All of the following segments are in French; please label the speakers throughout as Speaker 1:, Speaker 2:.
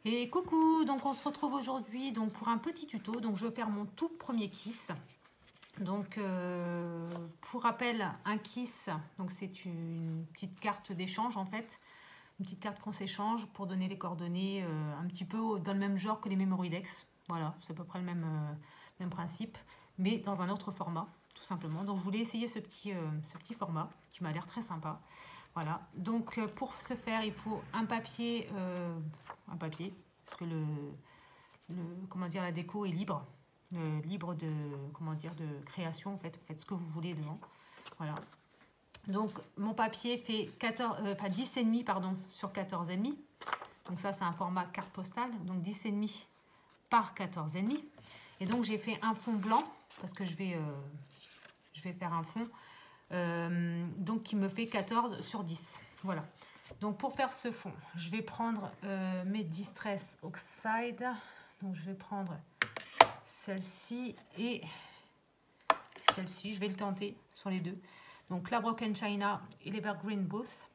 Speaker 1: Et coucou, donc on se retrouve aujourd'hui donc pour un petit tuto. Donc je vais faire mon tout premier kiss. Donc pour rappel, un kiss, donc c'est une petite carte d'échange en fait, une petite carte qu'on s'échange pour donner les coordonnées un petit peu dans le même genre que les Memoridex. Voilà, c'est à peu près le même principe, mais dans un autre format, tout simplement. Donc je voulais essayer ce petit format qui m'a l'air très sympa. Voilà, donc pour ce faire, il faut un papier, parce que comment dire, la déco est libre, libre de, comment dire, de création, en fait, vous faites ce que vous voulez dedans. Voilà. Donc mon papier fait 10,5 pardon, sur 14,5. Donc ça c'est un format carte postale, donc 10,5 par 14,5. Et donc j'ai fait un fond blanc, parce que je vais faire un fond. Donc qui me fait 14 sur 10. Voilà. Donc pour faire ce fond, je vais prendre mes Distress Oxide. Donc je vais prendre celle-ci et celle-ci. Je vais le tenter sur les deux. Donc la Broken China et l'Evergreen Booth.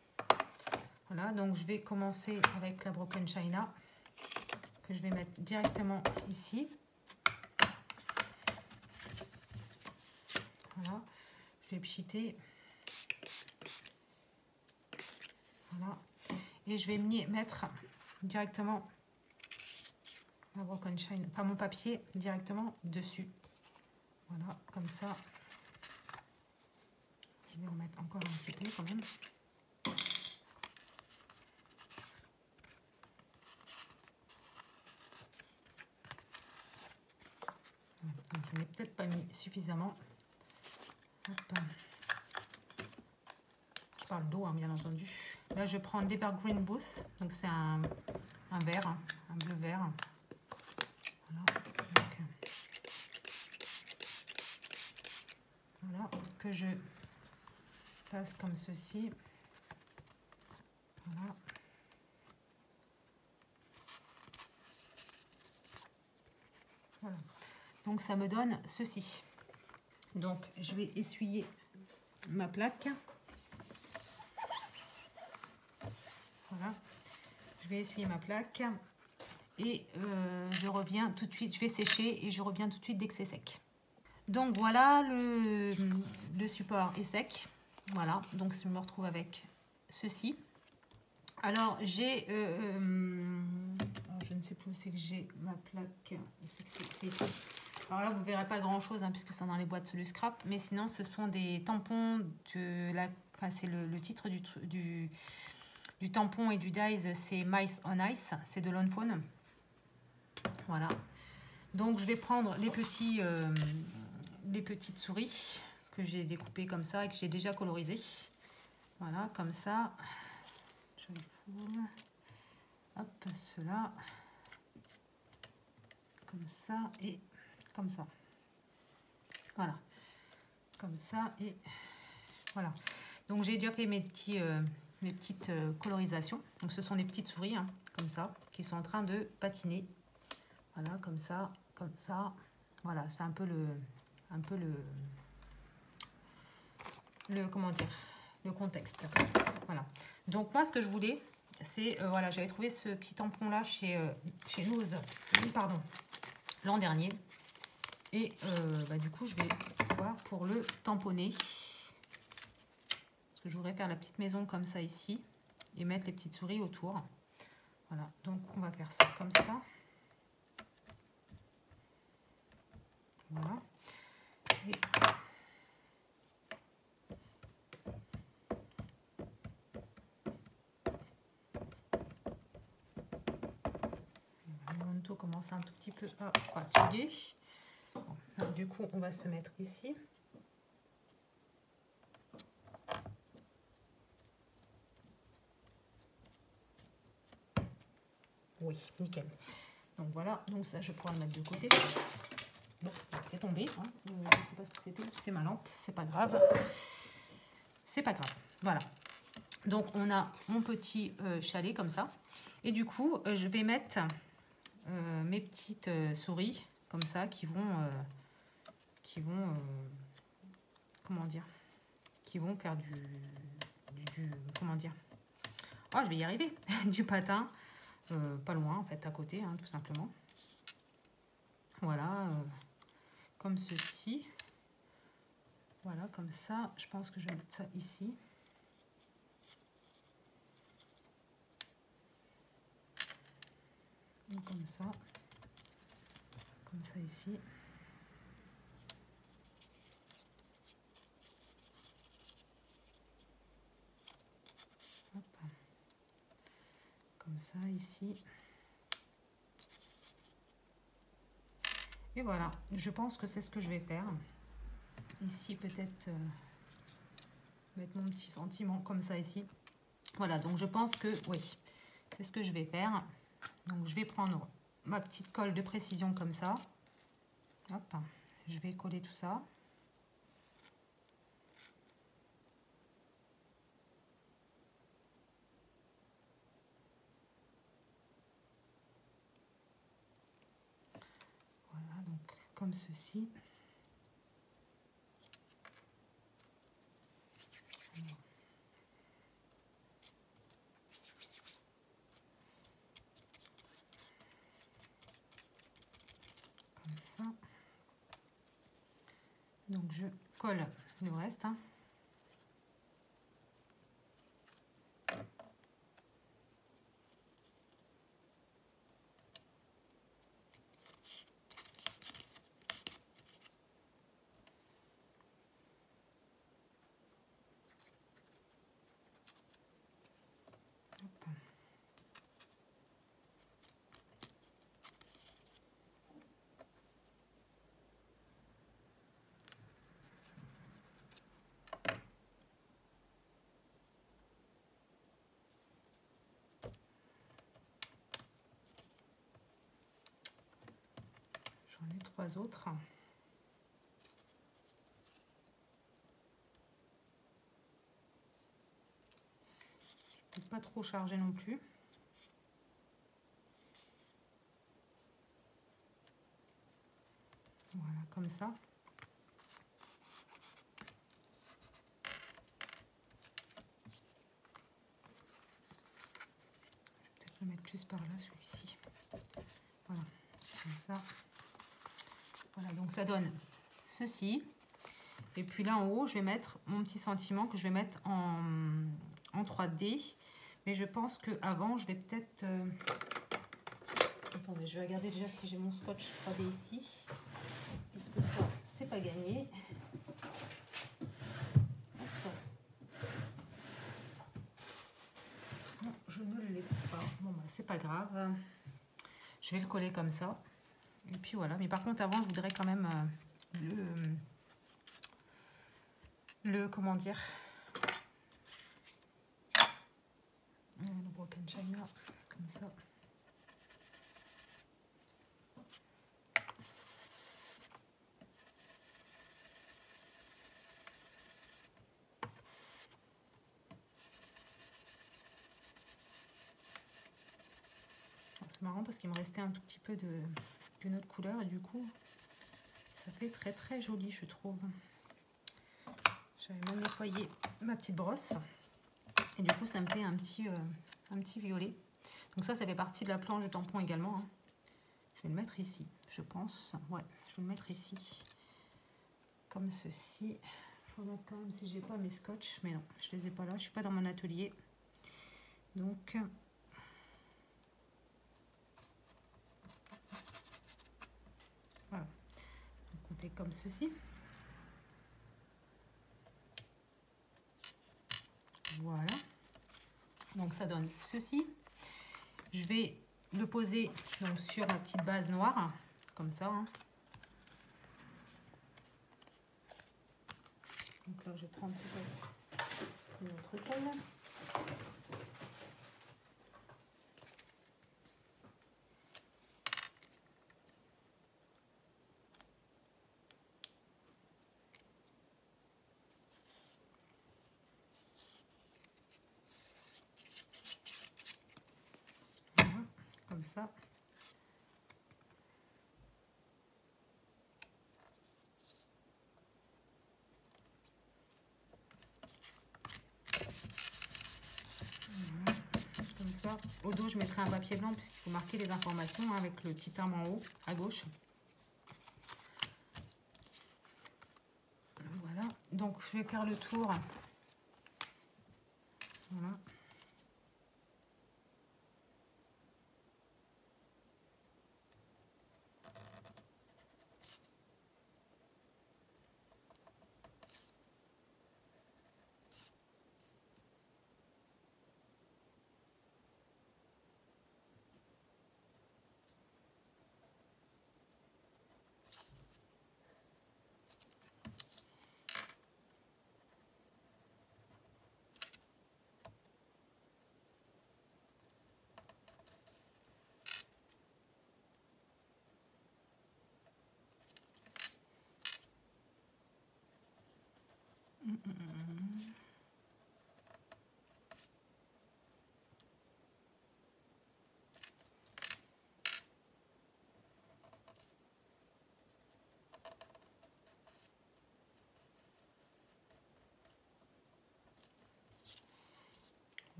Speaker 1: Voilà, donc je vais commencer avec la Broken China que je vais mettre directement ici. Voilà. Je vais pchiter. Voilà. Et je vais mettre directement la Broken Shine, pas mon papier, directement dessus. Voilà, comme ça. Je vais en mettre encore un petit peu quand même. Donc, je n'ai peut-être pas mis suffisamment. Hop. Je parle d'eau, hein, bien entendu. Là, je prends l'Evergreen Booth. Donc, c'est un vert, hein, un bleu vert. Voilà. Donc, voilà, que je passe comme ceci. Voilà. Voilà. Donc, ça me donne ceci. Donc, je vais essuyer ma plaque. Voilà. Je vais essuyer ma plaque. Et je reviens tout de suite. Je vais sécher et je reviens tout de suite dès que c'est sec. Donc, voilà, le support est sec. Voilà. Donc, je me retrouve avec ceci. Alors, j'ai... je ne sais plus où c'est que j'ai ma plaque. C'est ici. Alors là, vous ne verrez pas grand-chose, hein, puisque c'est dans les boîtes sous scrap. Mais sinon, ce sont des tampons de la... Enfin, c'est le titre du tampon et du dies, c'est Mice on Ice. C'est de Lone Fawn. Voilà. Donc, je vais prendre les petites souris que j'ai découpées comme ça et que j'ai déjà colorisées. Voilà, comme ça. Je les fourne. Hop, cela. Comme ça et comme ça. Voilà. Comme ça et voilà. Donc j'ai déjà fait mes petites colorisations. Donc ce sont des petites souris, hein, comme ça, qui sont en train de patiner. Voilà, comme ça, comme ça. Voilà, c'est un peu le comment dire, le contexte. Voilà. Donc moi ce que je voulais, c'est voilà, j'avais trouvé ce petit tampon là chez Lowe's, pardon, l'an dernier. Et du coup, je vais voir pour le tamponner. Parce que je voudrais faire la petite maison comme ça ici. Et mettre les petites souris autour. Voilà, donc on va faire ça comme ça. Voilà. Et le manteau commence un tout petit peu à fatiguer. Bon, alors, du coup, on va se mettre ici. Oui, nickel. Donc voilà, donc ça, je pourrais le mettre de côté. Bon, c'est tombé. Hein. Je ne sais pas ce que c'était. C'est ma lampe, c'est pas grave. C'est pas grave. Voilà. Donc on a mon petit chalet comme ça. Et du coup, je vais mettre mes petites souris comme ça qui vont comment dire, qui vont faire du comment dire, oh je vais y arriver, du patin. pas loin en fait, à côté, hein, tout simplement. Voilà, comme ceci. Voilà, comme ça. Je pense que je vais mettre ça ici. Comme ça. Comme ça ici. Hop. Comme ça ici. Et voilà, je pense que c'est ce que je vais faire. Ici, peut-être mettre mon petit sentiment comme ça ici. Voilà, donc je pense que oui, c'est ce que je vais faire. Donc je vais prendre ma petite colle de précision comme ça. Hop, je vais coller tout ça. Voilà, donc comme ceci. Comme ça. Donc je colle le reste. Hein. J'en ai 3 autres. Je ne peux pas trop charger non plus. Voilà, comme ça. Je vais peut-être le mettre plus par là, celui-ci. Voilà, comme ça. Voilà, donc ça donne ceci. Et puis là en haut, je vais mettre mon petit sentiment que je vais mettre en 3D. Mais je pense qu'avant, je vais peut-être... Attendez, je vais regarder déjà si j'ai mon scotch 3D ici. Parce que ça, c'est pas gagné. Non, je ne l'ai pas. Bon, bah, c'est pas grave. Je vais le coller comme ça. Et puis voilà. Mais par contre, avant, je voudrais quand même comment dire, le Broken China, comme ça. C'est marrant parce qu'il me restait un tout petit peu d'une autre couleur et du coup, ça fait très très joli, je trouve. J'avais même nettoyé ma petite brosse et du coup ça me fait un petit violet. Donc ça fait partie de la planche de tampon également. Hein. Je vais le mettre ici, je pense. Ouais, je vais le mettre ici. Comme ceci. Je regarde quand même si j'ai pas mes scotch. Mais non, je les ai pas là. Je suis pas dans mon atelier. Donc... Voilà. Donc on fait comme ceci. Voilà. Donc ça donne ceci. Je vais le poser donc, sur ma petite base noire, comme ça. Hein. Donc là, je vais prendre peut-être une autre colle. Voilà, comme ça. Voilà, comme ça. D'ailleurs, au dos, je mettrai un papier blanc puisqu'il faut marquer les informations hein, avec le petit timbre en haut, à gauche. Voilà. Donc, je vais faire le tour. Voilà.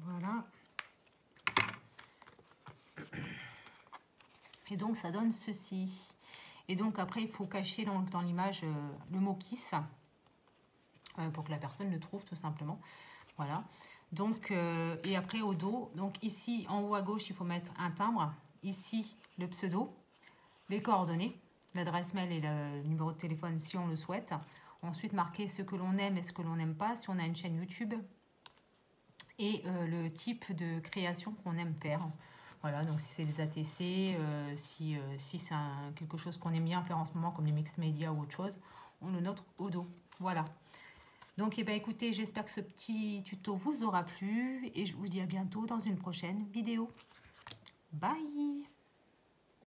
Speaker 1: Voilà. Et donc, ça donne ceci. Et donc, après, il faut cacher dans l'image le mot Kiss pour que la personne le trouve, tout simplement. Voilà. Donc, et après, au dos, donc ici, en haut à gauche, il faut mettre un timbre. Ici, le pseudo, les coordonnées, l'adresse mail et le numéro de téléphone si on le souhaite. Ensuite, marquer ce que l'on aime et ce que l'on n'aime pas, si on a une chaîne YouTube. Et le type de création qu'on aime faire. Voilà, donc si c'est les ATC, si c'est quelque chose qu'on aime bien faire en ce moment, comme les mix média ou autre chose, on le note au dos. Voilà. Donc, eh bien, écoutez, j'espère que ce petit tuto vous aura plu et je vous dis à bientôt dans une prochaine vidéo. Bye!